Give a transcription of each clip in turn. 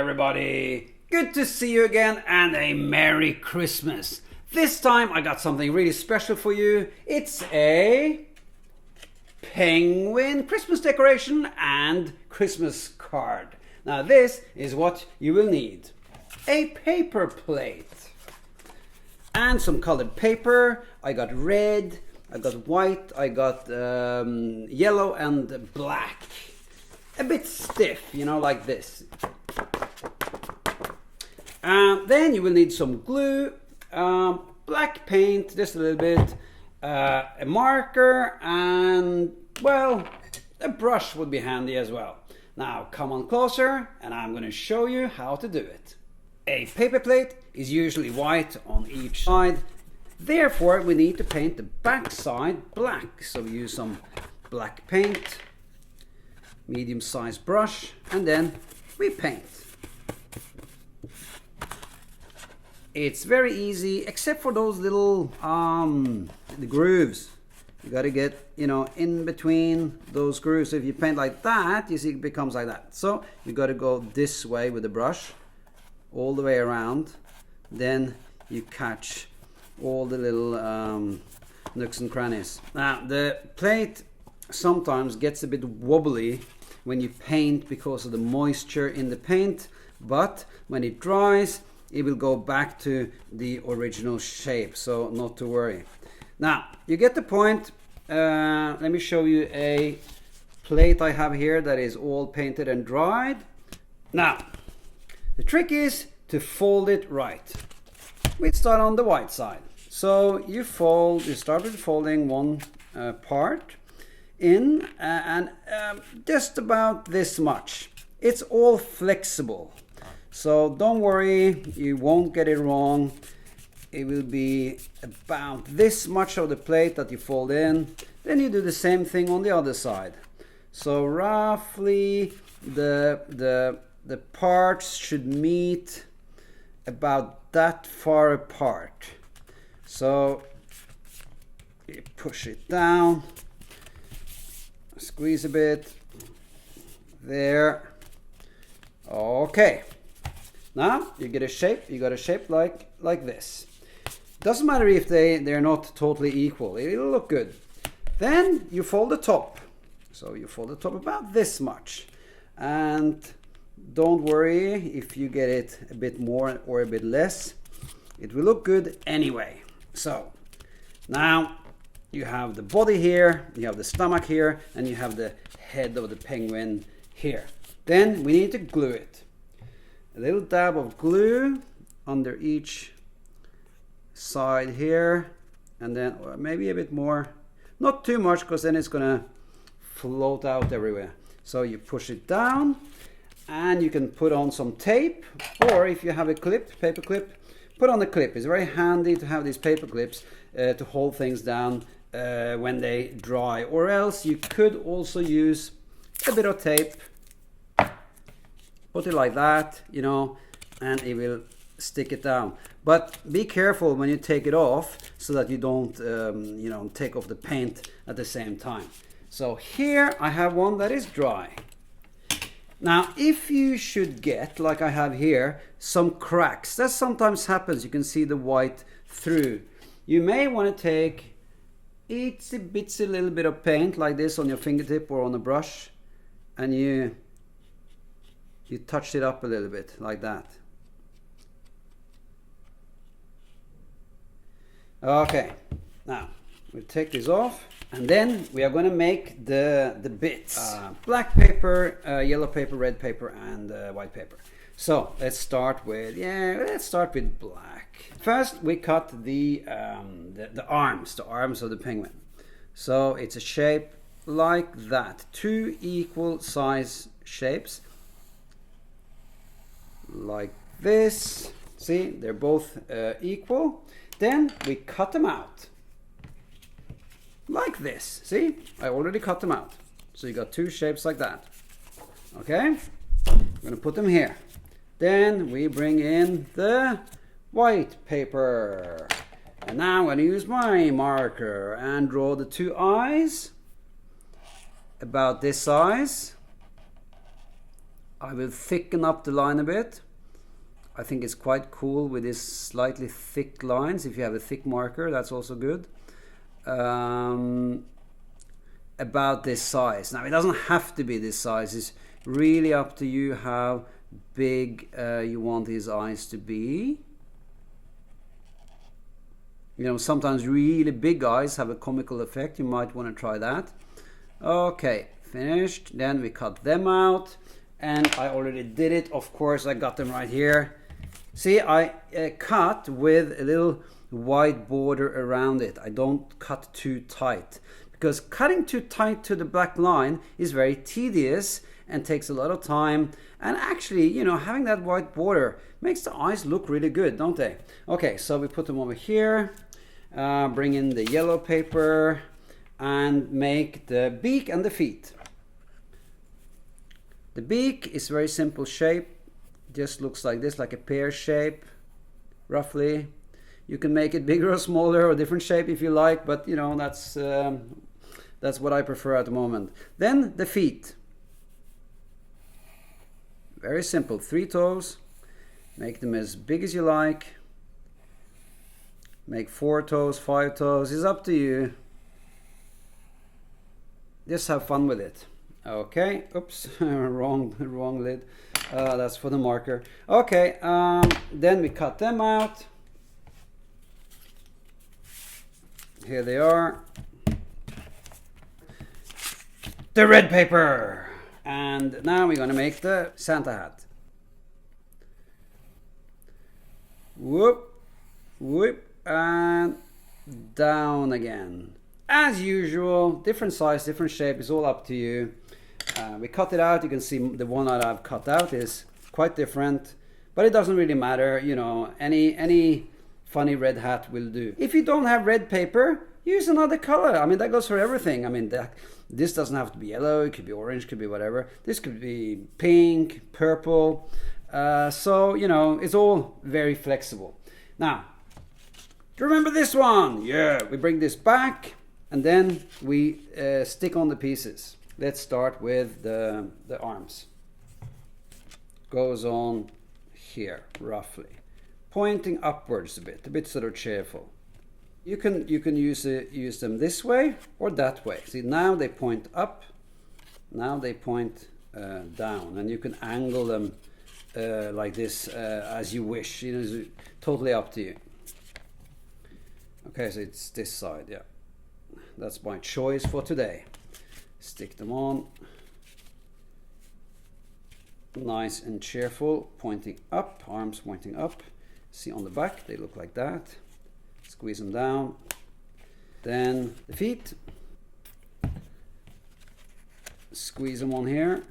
everybody! Good to see you again and a Merry Christmas! This time I got something really special for you. It's a penguin Christmas decoration and Christmas card. Now this is what you will need. A paper plate and some colored paper. I got red, I got white, I got yellow and black. A bit stiff, you know, like this. Then you will need some glue, black paint, just a little bit, a marker, and, well, a brush would be handy as well. Now come on closer and I'm going to show you how to do it. A paper plate is usually white on each side. Therefore we need to paint the back side black. So we use some black paint, medium-sized brush, and then we paint. It's very easy, except for those little the grooves. You got to get, you know, in between those grooves. So if you paint like that, you see it becomes like that. So you got to go this way with the brush, all the way around. Then you catch all the little nooks and crannies. Now the plate sometimes gets a bit wobbly when you paint because of the moisture in the paint, but when it dries it will go back to the original shape, so not to worry. Now you get the point. Let me show you a plate I have here that is all painted and dried. Now the trick is to fold it right. We start on the white side. So you start with folding one part in and just about this much. It's all flexible, so don't worry, you won't get it wrong. It will be about this much of the plate that you fold in. Then you do the same thing on the other side. So roughly the parts should meet about that far apart. So you push it down, squeeze a bit, there. Okay, now you get a shape. You got a shape like this. Doesn't matter if they're not totally equal, it'll look good. Then you fold the top. So you fold the top about this much, and don't worry if you get it a bit more or a bit less, it will look good anyway. So now you have the body here, you have the stomach here, and you have the head of the penguin here. Then we need to glue it. A little dab of glue under each side here, and then maybe a bit more. Not too much, because then it's gonna float out everywhere. So you push it down, and you can put on some tape, or if you have a clip, paper clip, put on the clip. It's very handy to have these paper clips to hold things down when they dry. Or else you could also use a bit of tape. Put it like that, you know, and it will stick it down. But be careful when you take it off, so that you don't, you know, take off the paint at the same time. So here I have one that is dry. Now, if you should get, like I have here, some cracks, that sometimes happens, you can see the white through. You may want to take itsy bitsy little bit of paint like this on your fingertip or on a brush, and you touch it up a little bit like that. Okay, now we'll take this off, and then we are going to make the bits. Black paper, yellow paper, red paper, and white paper. So let's start with black. First we cut the arms of the penguin. So it's a shape like that, two equal size shapes like this. See, they're both equal. Then we cut them out like this. See, I already cut them out. So you got two shapes like that. Okay, I'm gonna put them here. Then we bring in the white paper, and now I'm gonna use my marker and draw the two eyes about this size I will thicken up the line a bit. I think it's quite cool with these slightly thick lines. If you have a thick marker, that's also good. About this size. Now, it doesn't have to be this size. It's really up to you how big you want these eyes to be. You know, sometimes really big eyes have a comical effect. You might want to try that. Okay, finished. Then we cut them out. And I already did it. Of course, I got them right here. See, I cut with a little white border around it. I don't cut too tight, because cutting too tight to the black line is very tedious and takes a lot of time. And actually, you know, having that white border makes the eyes look really good, don't they? Okay, so we put them over here. Bring in the yellow paper and make the beak and the feet. The beak is very simple shape. Just looks like this, like a pear shape, roughly. You can make it bigger or smaller or different shape if you like, but you know, that's what I prefer at the moment. Then the feet. Very simple, 3 toes. Make them as big as you like. Make 4 toes, 5 toes, it's up to you. Just have fun with it. Okay, oops, wrong lid. That's for the marker. Okay, then we cut them out. Here they are. The red paper. And now we're gonna make the Santa hat. Whoop, whoop, and down again. As usual, different size, different shape, it's all up to you. We cut it out. You can see the one that I've cut out is quite different, but it doesn't really matter. You know, any funny red hat will do. If you don't have red paper, use another color. I mean, that goes for everything. I mean, this doesn't have to be yellow. It could be orange, could be whatever. This could be pink, purple. So, you know, it's all very flexible. Now, do you remember this one? Yeah, we bring this back and then we stick on the pieces. Let's start with the arms. Goes on here, roughly. Pointing upwards a bit sort of cheerful. You can use them this way or that way. See, now they point up, now they point down, and you can angle them like this as you wish. You know, it's totally up to you. Okay, so it's this side, yeah. That's my choice for today. Stick them on. Nice and cheerful, pointing up, arms pointing up. See on the back, they look like that. Squeeze them down. Then the feet. Squeeze them on here.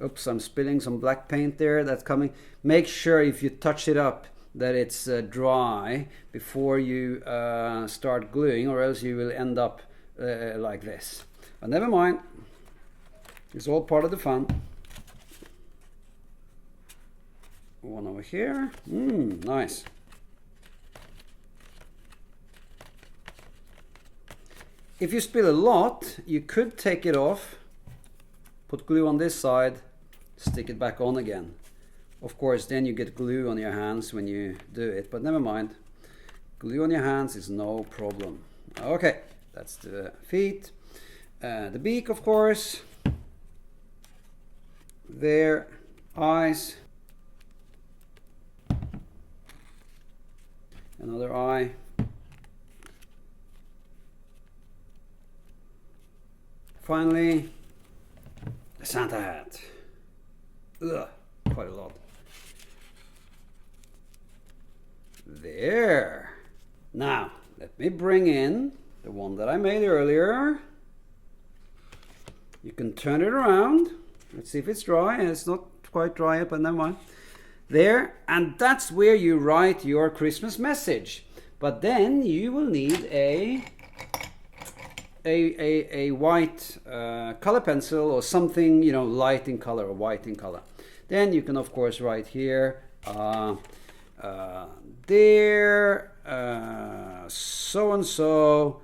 Oops, I'm spilling some black paint there. That's coming. Make sure if you touch it up that it's dry before you start gluing, or else you will end up like this. But never mind. It's all part of the fun. One over here. Nice. If you spill a lot, you could take it off, put glue on this side, stick it back on again. Of course, then you get glue on your hands when you do it, but never mind. Glue on your hands is no problem. Okay, that's the feet. The beak, of course. There, eyes. Another eye. Finally, the Santa hat. Ugh, quite a lot. There. Now, let me bring in the one that I made earlier. You can turn it around. Let's see if it's dry. It's not quite dry yet, but never mind. There, and that's where you write your Christmas message. But then you will need a white color pencil or something, you know, light in color or white in color. Then you can of course write here, dear so and so,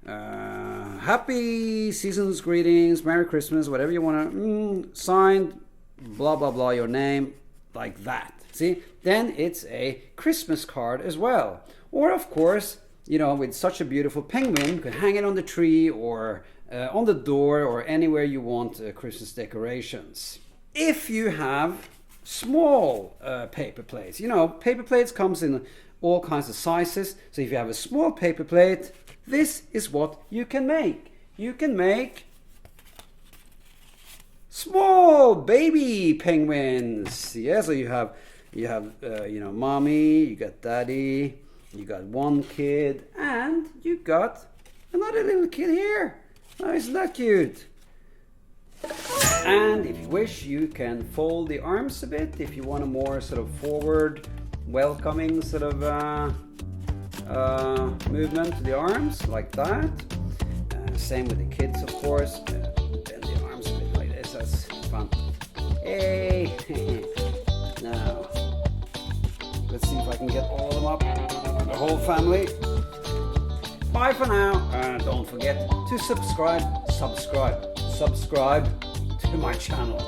happy season's greetings, Merry Christmas, whatever you want to, signed, blah, blah, blah, your name, like that. See, then it's a Christmas card as well. Or of course, you know, with such a beautiful penguin, you can hang it on the tree or on the door or anywhere you want Christmas decorations. If you have small paper plates, you know, paper plates comes in all kinds of sizes. So if you have a small paper plate, this is what you can make. You can make small baby penguins. Yeah, so you have you know, mommy, you got daddy, you got one kid, and you got another little kid here. Oh, isn't that cute? And if you wish, you can fold the arms a bit if you want a more sort of forward, welcoming sort of movement to the arms, like that. Same with the kids, of course. Bend the arms a bit like this. That's fun. Hey! Now, let's see if I can get all of them up. The whole family. Bye for now. And don't forget to subscribe to my channel.